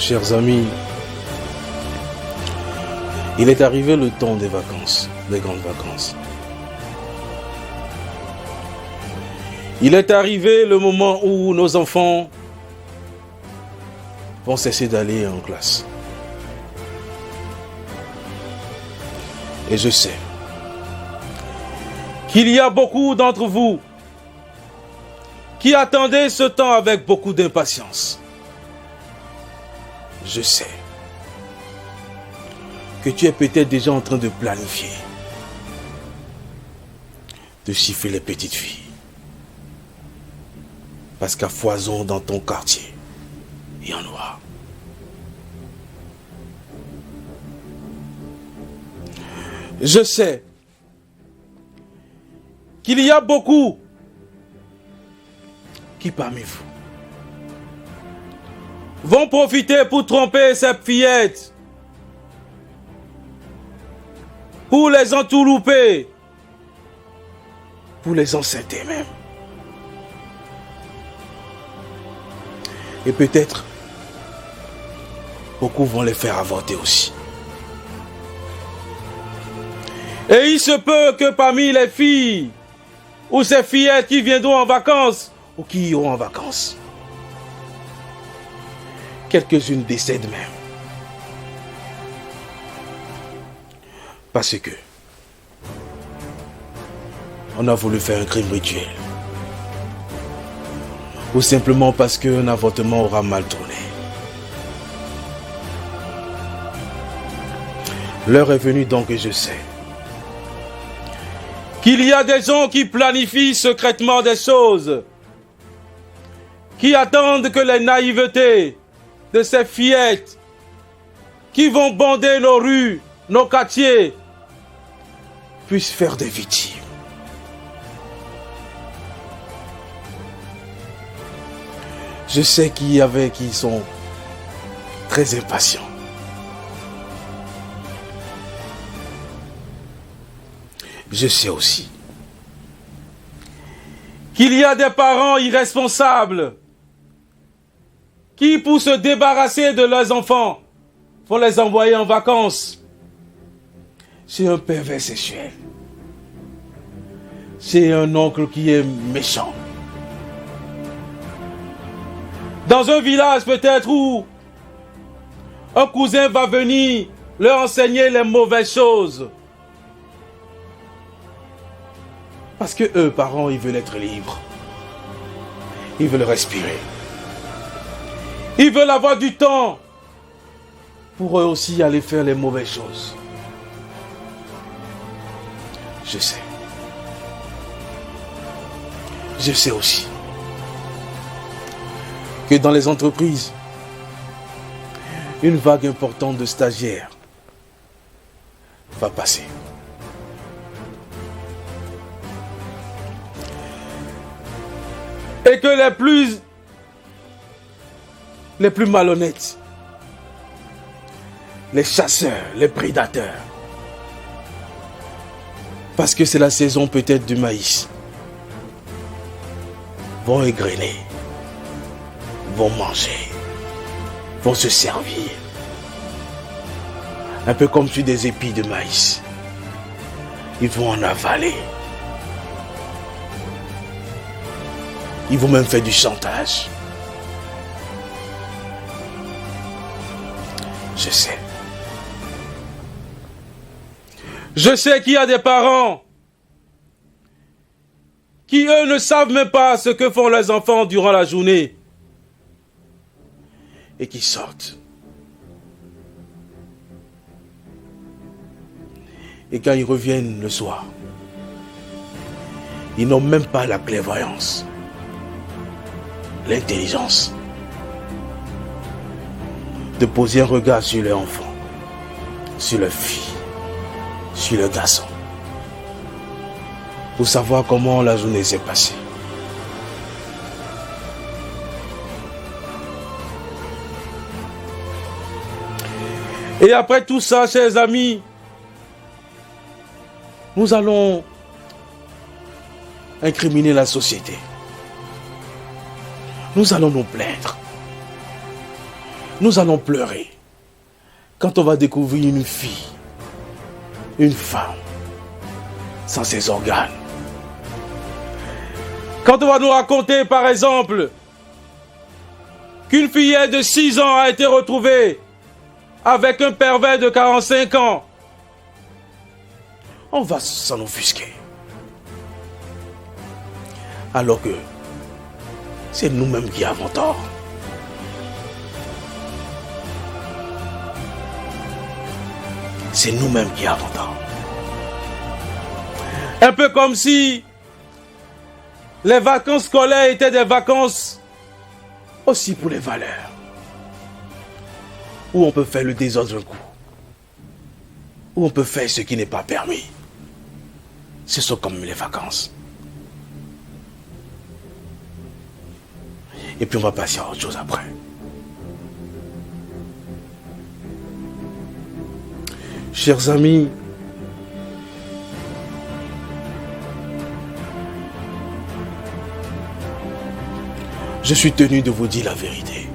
Chers amis, il est arrivé le temps des vacances, des grandes vacances. Il est arrivé le moment où nos enfants vont cesser d'aller en classe. Et je sais qu'il y a beaucoup d'entre vous qui attendaient ce temps avec beaucoup d'impatience. Je sais que tu es peut-être déjà en train de planifier, de chiffrer les petites filles. Parce qu'à foison dans ton quartier, il y en aura. Je sais qu'il y a beaucoup qui parmi vous vont profiter pour tromper ces fillettes, pour les entourlouper, pour les enceinter même. Et peut-être, beaucoup vont les faire avorter aussi. Et il se peut que parmi les filles, ou ces fillettes qui viendront en vacances, ou qui iront en vacances, quelques-unes décèdent même. Parce que on a voulu faire un crime rituel. Ou simplement parce qu'un avortement aura mal tourné. L'heure est venue donc et je sais qu'il y a des gens qui planifient secrètement des choses, qui attendent que les naïvetés de ces fillettes qui vont bander nos rues, nos quartiers, puissent faire des victimes. Je sais qu'il y avait qui sont très impatients. Je sais aussi qu'il y a des parents irresponsables qui, pour se débarrasser de leurs enfants, vont les envoyer en vacances chez un pervers sexuel, chez un oncle qui est méchant. Dans un village peut-être où un cousin va venir leur enseigner les mauvaises choses. Parce que eux, parents, ils veulent être libres. Ils veulent respirer. Ils veulent avoir du temps pour eux aussi aller faire les mauvaises choses. Je sais. Je sais aussi que dans les entreprises, une vague importante de stagiaires va passer. Et que les plus malhonnêtes, les chasseurs, les prédateurs, parce que c'est la saison peut-être du maïs, vont égrener, vont manger, vont se servir. Un peu comme sur des épis de maïs. Ils vont en avaler. Ils vont même faire du chantage. Je sais. Je sais qu'il y a des parents qui, eux, ne savent même pas ce que font leurs enfants durant la journée et qui sortent. Et quand ils reviennent le soir, ils n'ont même pas la clairvoyance, l'intelligence de poser un regard sur leur enfant, sur leur fille, sur le garçon, pour savoir comment la journée s'est passée. Et après tout ça, chers amis, nous allons incriminer la société. Nous allons nous plaindre. Nous allons pleurer quand on va découvrir une fille, une femme, sans ses organes. Quand on va nous raconter, par exemple, qu'une fillette de 6 ans a été retrouvée avec un pervers de 45 ans, on va s'en offusquer. Alors que c'est nous-mêmes qui avons tort. C'est nous-mêmes qui avons tort. Un peu comme si les vacances scolaires étaient des vacances aussi pour les valeurs. Où on peut faire le désordre un coup. Où on peut faire ce qui n'est pas permis. Ce sont comme les vacances. Et puis on va passer à autre chose après. Chers amis, je suis tenu de vous dire la vérité.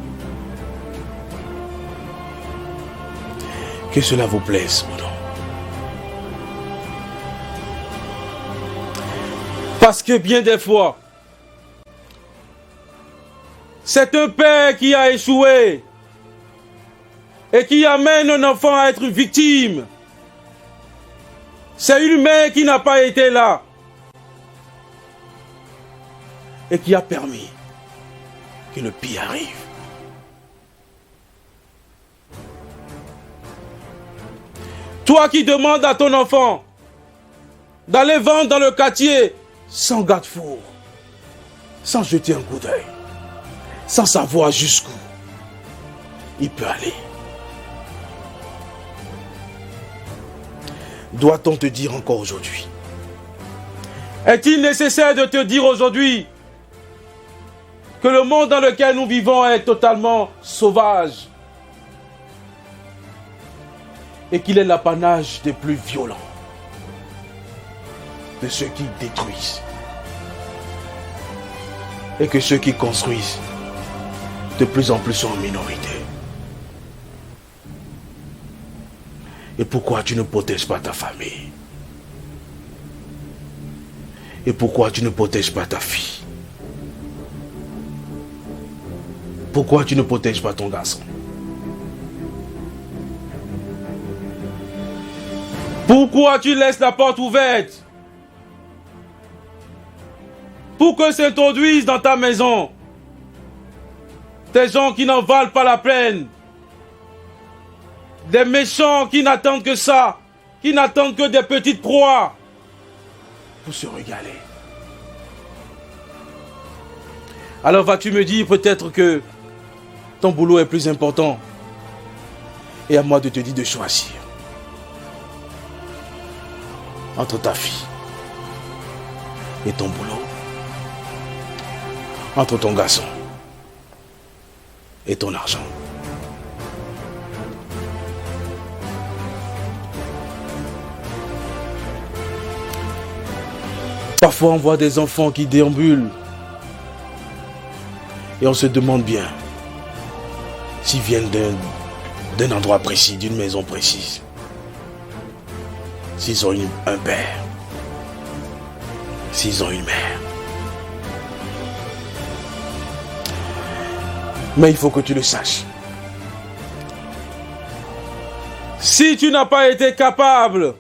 Que cela vous plaise ou non. Parce que bien des fois, c'est un père qui a échoué et qui amène un enfant à être victime. C'est une mère qui n'a pas été là et qui a permis que le pire arrive. Toi qui demandes à ton enfant d'aller vendre dans le quartier sans garde-four, sans jeter un coup d'œil, sans savoir jusqu'où il peut aller. Doit-on te dire encore aujourd'hui? Est-il nécessaire de te dire aujourd'hui que le monde dans lequel nous vivons est totalement sauvage et qu'il est l'apanage des plus violents, de ceux qui détruisent, et que ceux qui construisent de plus en plus sont en minorité? Et pourquoi tu ne protèges pas ta famille? Et pourquoi tu ne protèges pas ta fille? Pourquoi tu ne protèges pas ton garçon? Pourquoi tu laisses la porte ouverte pour que s'introduisent dans ta maison des gens qui n'en valent pas la peine, des méchants qui n'attendent que ça, qui n'attendent que des petites proies pour se régaler? Alors vas-tu me dire peut-être que ton boulot est plus important et à moi de te dire de choisir entre ta fille et ton boulot, entre ton garçon et ton argent. Parfois on voit des enfants qui déambulent et on se demande bien s'ils viennent d'un endroit précis, d'une maison précise, s'ils ont un père, s'ils ont une mère. Mais il faut que tu le saches. Si tu n'as pas été capable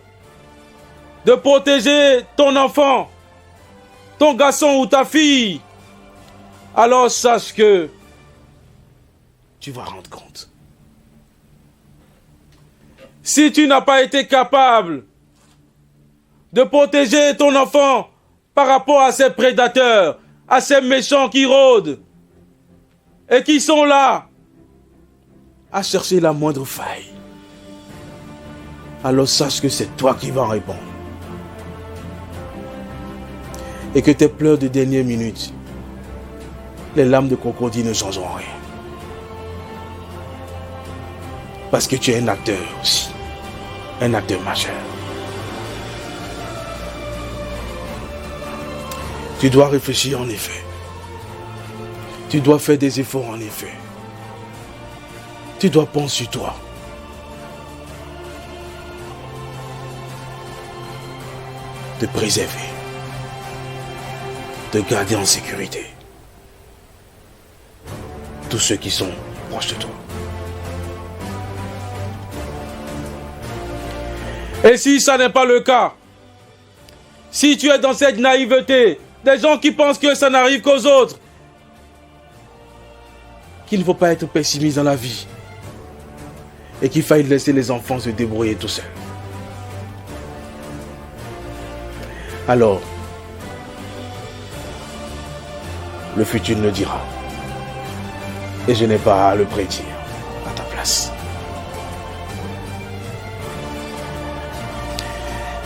de protéger ton enfant, ton garçon ou ta fille, alors sache que tu vas rendre compte. Si tu n'as pas été capable de protéger ton enfant par rapport à ces prédateurs, à ces méchants qui rôdent et qui sont là à chercher la moindre faille, alors sache que c'est toi qui vas répondre. Et que tes pleurs de dernière minute, les larmes de crocodile ne changeront rien. Parce que tu es un acteur aussi, un acteur majeur. Tu dois réfléchir en effet. Tu dois faire des efforts en effet. Tu dois prendre sur toi. De préserver. De garder en sécurité. Tous ceux qui sont proches de toi. Et si ça n'est pas le cas, si tu es dans cette naïveté, des gens qui pensent que ça n'arrive qu'aux autres, qu'il ne faut pas être pessimiste dans la vie et qu'il faille laisser les enfants se débrouiller tout seuls. Alors, le futur le dira. Et je n'ai pas à le prédire à ta place.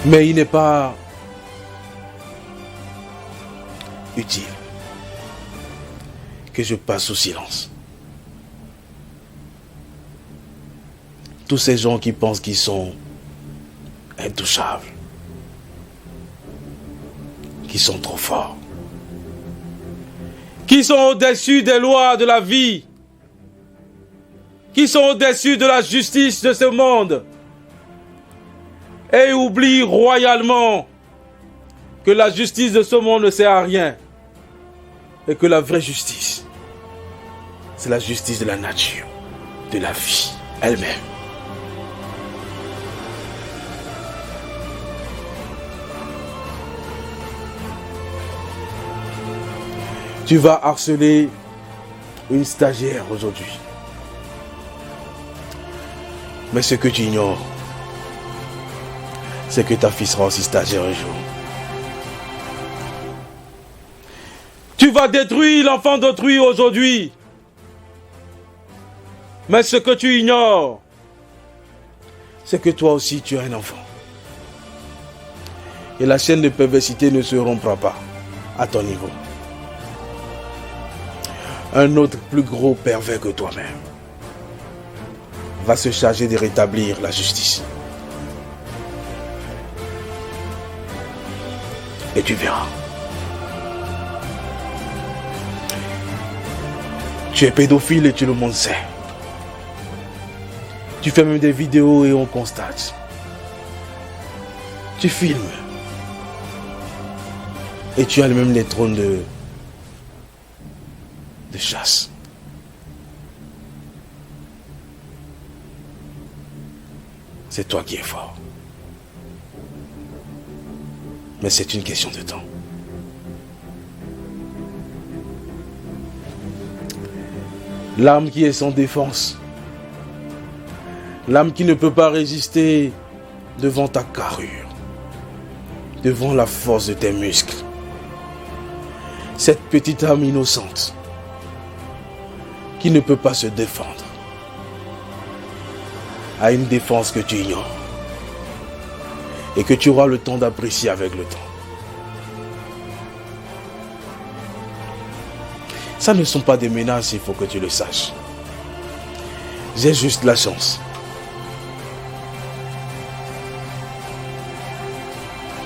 Mais il n'est pas utile que je passe sous silence tous ces gens qui pensent qu'ils sont intouchables, qui sont trop forts, qui sont au-dessus des lois de la vie, qui sont au-dessus de la justice de ce monde, et oublient royalement que la justice de ce monde ne sert à rien, et que la vraie justice, c'est la justice de la nature, de la vie elle-même. Tu vas harceler une stagiaire aujourd'hui. Mais ce que tu ignores, c'est que ta fille sera aussi stagiaire un jour. Tu vas détruire l'enfant d'autrui aujourd'hui. Mais ce que tu ignores, c'est que toi aussi tu as un enfant. Et la chaîne de perversité ne se rompra pas à ton niveau. Un autre plus gros pervers que toi-même va se charger de rétablir la justice. Et tu verras. Tu es pédophile et tout le monde sait. Tu fais même des vidéos et on constate. Tu filmes. Et tu as même les trônes de chasse. C'est toi qui es fort. Mais c'est une question de temps. L'âme qui est sans défense, l'âme qui ne peut pas résister devant ta carrure, devant la force de tes muscles, cette petite âme innocente qui ne peut pas se défendre, a une défense que tu ignores et que tu auras le temps d'apprécier avec le temps. Ça ne sont pas des menaces, il faut que tu le saches. J'ai juste la chance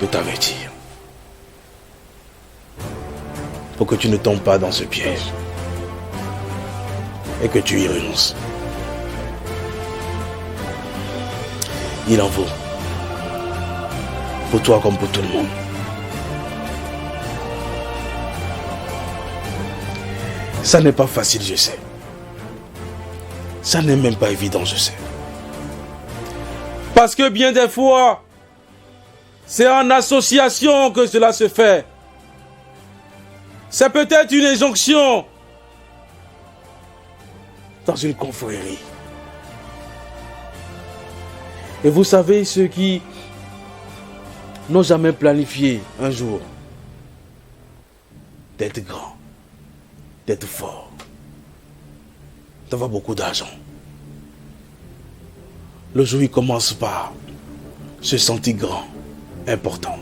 de t'avertir pour que tu ne tombes pas dans ce piège et que tu y renonces. Il en vaut pour toi comme pour tout le monde. Ça n'est pas facile, je sais. Ça n'est même pas évident, je sais. Parce que bien des fois, c'est en association que cela se fait. C'est peut-être une injonction dans une confrérie. Et vous savez, ceux qui n'ont jamais planifié un jour d'être grand, d'être fort, d'avoir beaucoup d'argent, le jour il commence par se sentir grand, important.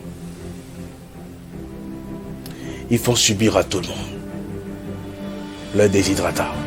Ils font subir à tout le monde leur déshydratat.